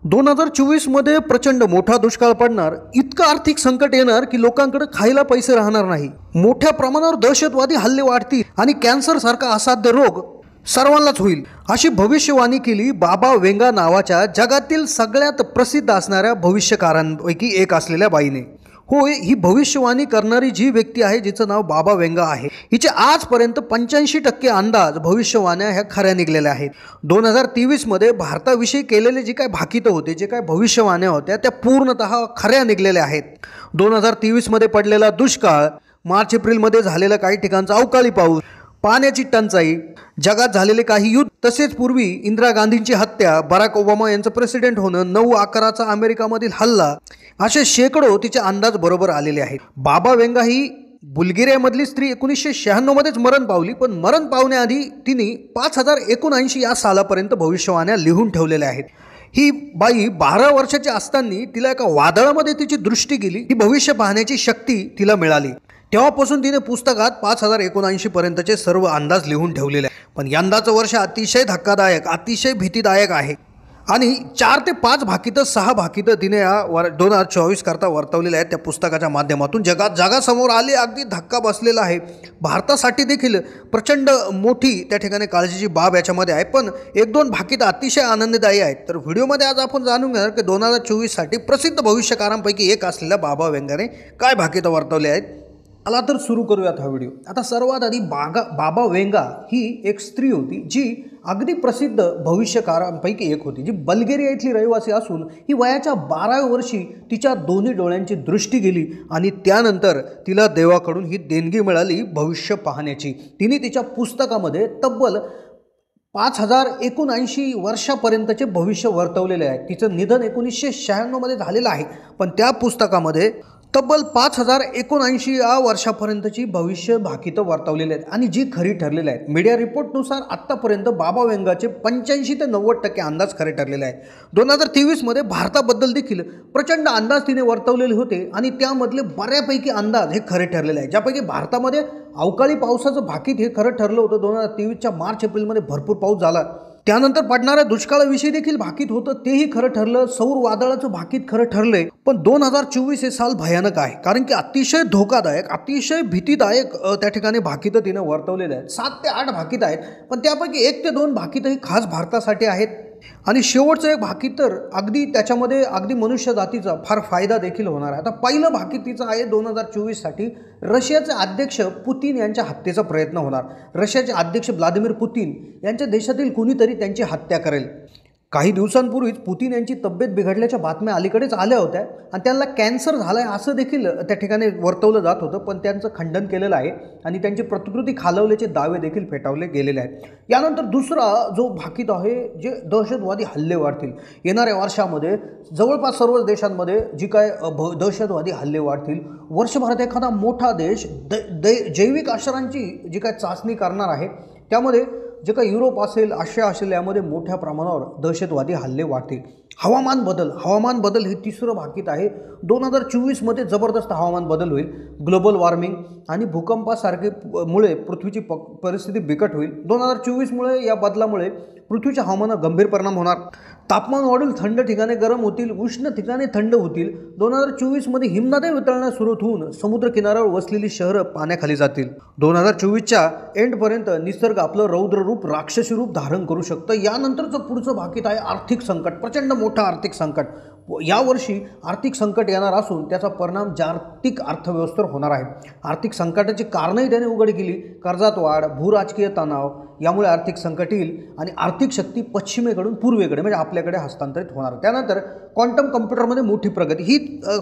2024 मध्ये प्रचंड मोठा दुष्काळ पडणार, इतकं आर्थिक संकट येणार की लोकांकडे खायला पैसे राहणार नाही। मोठ्या प्रमाणावर दहशतवादी हल्ले वाढतील आणि कॅन्सर सारखा असाध्य रोग सर्वांनाच होईल, अशी भविष्यवाणी केली बाबा वेंगा नावाच्या जगातील सगळ्यात प्रसिद्ध असणाऱ्या भविष्यकारांपैकी एक असलेल्या बाईने। होय, ही भविष्यवाणी करणारी जी व्यक्ती आहे जिचं नाव बाबा वेंगा आहे, हिचे आजपर्यंत 85% अंदाज भविष्यवाण्या ह्या खऱ्या निघलेल्या आहेत। 2023 मध्ये भारताविषयी केलेले जे काय भाकितं होते, जे काय भविष्यवाण्या होत्या, त्या पूर्णतः खऱ्या निघलेल्या आहेत। 2023 मध्ये पडलेला दुष्काळ, मार्च एप्रिलमध्ये झालेला काही ठिकाणचा अवकाळी पाऊस, पाण्याची टंचाई, जगात झालेले काही युद्ध, तसेच पूर्वी इंदिरा गांधींची हत्या, बराक ओबामा यांचं प्रेसिडेंट होणं, 9/11चा अमेरिकामधील हल्ला, असे शेकडो तिचे अंदाज बरोबर आलेले आहेत। बाबा वेंगा ही बुल्गेरियामधली स्त्री 1996 मध्येच मरण पावली, पण मरण पावण्याआधी तिने 5079 या सालापर्यंत भविष्यवाण्या लिहून ठेवलेल्या आहेत। ही बाई 12 वर्षाची असताना तिला एका वादळामध्ये तिची दृष्टी गेली, ही भविष्य पाहण्याची शक्ती तिला मिळाली। तेव्हापासून तिने पुस्तकात 5079 पर्यंतचे सर्व अंदाज लिहून ठेवलेले आहे। पण यंदाचं वर्ष अतिशय धक्कादायक, अतिशय भीतीदायक आहे आणि 4 ते 5 भाकितं 6 भाकितं तिने या 2024 करता वर्तवलेल्या आहेत। त्या पुस्तकाच्या माध्यमातून जगासमोर आली, अगदी धक्का बसलेला आहे। भारतासाठी देखील प्रचंड मोठी त्या ठिकाणी काळजीची बाब याच्यामध्ये आहे। पण 1-2 भाकितं अतिशय आनंददायी आहेत। तर व्हिडिओमध्ये आज आपण जाणून घेणार की 2024 साठी प्रसिद्ध भविष्यकारांपैकी एक असलेल्या बाबा वेंगाने काय भाकितं वर्तवली आहेत। चला तर सुरू करूयात हा व्हिडिओ। आता सर्वात आधी बाबा वेंगा ही एक स्त्री होती जी अगदी प्रसिद्ध भविष्यकारांपैकी एक होती, जी बल्गेरिया इथली रहिवासी असून ही वयाच्या 12व्या वर्षी तिच्या दोन्ही डोळ्यांची दृष्टी गेली आणि त्यानंतर तिला देवाकडून ही देणगी मिळाली भविष्य पाहण्याची। तिने तिच्या पुस्तकामध्ये तब्बल 5079 वर्षापर्यंतचे भविष्य वर्तवलेले आहे। तिचं निधन 1996 मध्ये झालेलं आहे, पण त्या पुस्तकामध्ये तब्बल 5079 या वर्षापर्यंतची भविष्य भाकितं वर्तवलेली आहेत आणि जी खरी ठरलेली आहेत। मीडिया रिपोर्टनुसार आत्तापर्यंत बाबा वेंगाचे 85 ते 90% अंदाज खरे ठरलेले आहेत। 2023 मध्ये भारताबद्दल देखील प्रचंड अंदाज तिने वर्तवलेले होते आणि त्यामधले बऱ्यापैकी अंदाज हे खरे ठरलेले आहेत। ज्यापैकी भारतामध्ये अवकाळी पावसाचं भाकीत हे खरं ठरलं होतं। 2023च्या मार्च एप्रिलमध्ये भरपूर पाऊस झाला, त्यानंतर पडणाऱ्या दुष्काळाविषयी देखील भाकीत होतं, तेही खरं ठरलं। सौर वादळाचं भाकीत खरं ठरलंय। पण 2024 हे साल भयानक आहे, कारण की अतिशय धोकादायक, अतिशय भीतीदायक त्या ठिकाणी भाकीतं तिने वर्तवलेले आहेत। 7 ते 8 भाकीतं आहेत, पण त्यापैकी 1 ते 2 भाकीतं ही खास भारतासाठी आहेत आणि शेवटचं एक भाकीत तर अगदी त्याच्यामध्ये अगदी मनुष्य जातीचा फार फायदा देखील होणार आहे। आता पहिलं भाकीत तिचं आहे 2024 साठी रशियाचे अध्यक्ष पुतीन यांच्या हत्येचा प्रयत्न होणार। रशियाचे अध्यक्ष व्लादिमीर पुतीन यांच्या देशातील कुणीतरी त्यांची हत्या करेल। काही दिवसांपूर्वीच पुतीन यांची तब्येत बिघडल्याच्या बातम्या अलीकडेच आल्या होत्या आणि त्यांना कॅन्सर झालाय असं देखील त्या ठिकाणी वर्तवलं जात होतं, पण त्यांचं खंडन केलेलं आहे आणि त्यांची प्रतिकृती खालवल्याचे दावे देखील फेटावले गेलेले आहेत। यानंतर दुसरा जो भाकीत आहे, जे दहशतवादी हल्ले वाढतील येणाऱ्या वर्षामध्ये, जवळपास सर्वच देशांमध्ये जी काय दहशतवादी हल्ले वाढतील। वर्षभरात एखादा मोठा देश जैविक अस्त्रांची जी काय चाचणी करणार आहे, त्यामध्ये जे काही युरोप असेल, आशिया असेल, यामध्ये मोठ्या प्रमाणावर दहशतवादी हल्ले वाढतील। हवामान बदल हे तिसरं भाकीत आहे। 2024 मध्ये जबरदस्त हवामान बदल होईल। ग्लोबल वॉर्मिंग आणि भूकंपासारखे मुळे पृथ्वीची परिस्थिती बिकट होईल। 2024 मुळे, या बदलामुळे पृथ्वीच्या हवामानावर गंभीर परिणाम होणार। तापमान वाढेल, थंड ठिकाणे गरम होतील, उष्ण ठिकाणे थंड होतील। 2024 मध्ये हिमनद्या वितळण्यास सुरुवात होऊन समुद्र किनाऱ्यावर वसलेली शहरं पाण्याखाली जातील। 2024च्या एंडपर्यंत निसर्ग आपलं रौद्र रूप, राक्षसी रूप धारण करू शकतं। यानंतरचं पुढचं भाकीत आहे आर्थिक संकट, प्रचंड मोठं आर्थिक संकट। यावर्षी आर्थिक संकट येणार असून त्याचा परिणाम जागतिक अर्थव्यवस्थेवर होणार आहे। आर्थिक संकटाची कारणंही त्याने उघड केली। कर्जात वाढ, भूराजकीय तणाव यामुळे आर्थिक संकट येईल आणि आर्थिक शक्ती पश्चिमेकडून पूर्वेकडे म्हणजे आपल्याकडे हस्तांतरित होणार। त्यानंतर क्वांटम कम्प्युटरमध्ये मोठी प्रगती, ही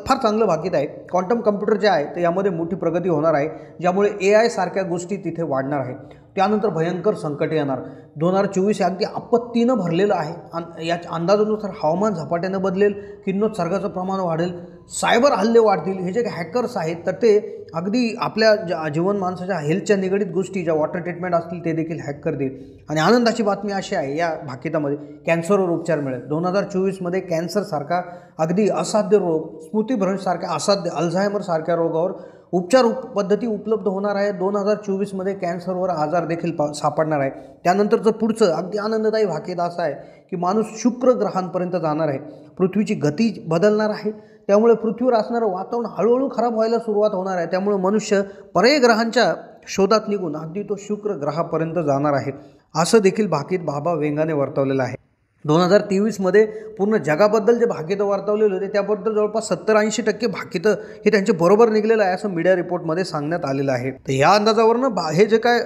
फार चांगलं भाकीत आहे। क्वांटम कम्प्युटर जे आहे ते यामध्ये मोठी प्रगती होणार आहे, ज्यामुळे AI सारख्या गोष्टी तिथे वाढणार आहे। त्यानंतर भयंकर संकट येणार। 2024 हे अगदी आपत्तीनं भरलेलं आहे। या अंदाजानुसार हवामान झपाट्यानं बदलेल, किरणोत्सर्गाचं प्रमाण वाढेल, सायबर हल्ले वाढतील। हे जे हॅकर्स आहेत तर ते अगदी आपल्या जीवन माणसाच्या हेल्थच्या निगडीत गोष्टी, ज्या वॉटर ट्रीटमेंट असतील ते देखील हॅक करतील। आणि आनंदाची बातमी अशी आहे, या भाकितामध्ये कॅन्सरवर उपचार मिळेल। 2024 मध्ये कॅन्सर सारखा अगदी असाध्य रोग, स्मृतिभ्रंश सारख्या असाध्य, अल्झायमर सारख्या रोगावर उपचार पद्धती उपलब्ध होणार आहे. 2024मध्ये कॅन्सरवर आजार देखील सापडणार आहे. त्यानंतरचं पुढचं अगदी आनंददायी भाकीत असं आहे की माणूस शुक्र ग्रहांपर्यंत जाणार आहे. पृथ्वीची गती बदलणार आहे. त्यामुळे पृथ्वीवर असणारं वातावरण हळूहळू खराब व्हायला सुरुवात होणार आहे. त्यामुळे मनुष्य पर्यायी ग्रहांच्या शोधात निघून अगदी तो शुक्र ग्रहापर्यंत जाणार आहे, असं देखील भाकीत बाबा वेंगाने वर्तवलेलं आहे. 2023मध्ये पूर्ण जगाबद्दल जे भाकितं वर्तवलेले होते त्याबद्दल जवळपास 70-80% भाकितं हे त्यांचे बरोबर निघलेलं आहे, असं मीडिया रिपोर्टमध्ये सांगण्यात आलेलं आहे. तर ह्या अंदाजावरनं हे जे काय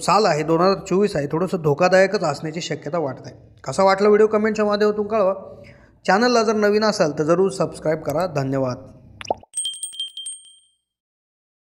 साल आहे 2024 आहे थोडंसं धोकादायकच असण्याची शक्यता वाटत आहे. कसा वाटला व्हिडिओ कमेंटच्या माध्यमातून कळवा. चॅनलला जर नवीन असाल तर जरूर सबस्क्राईब करा. धन्यवाद.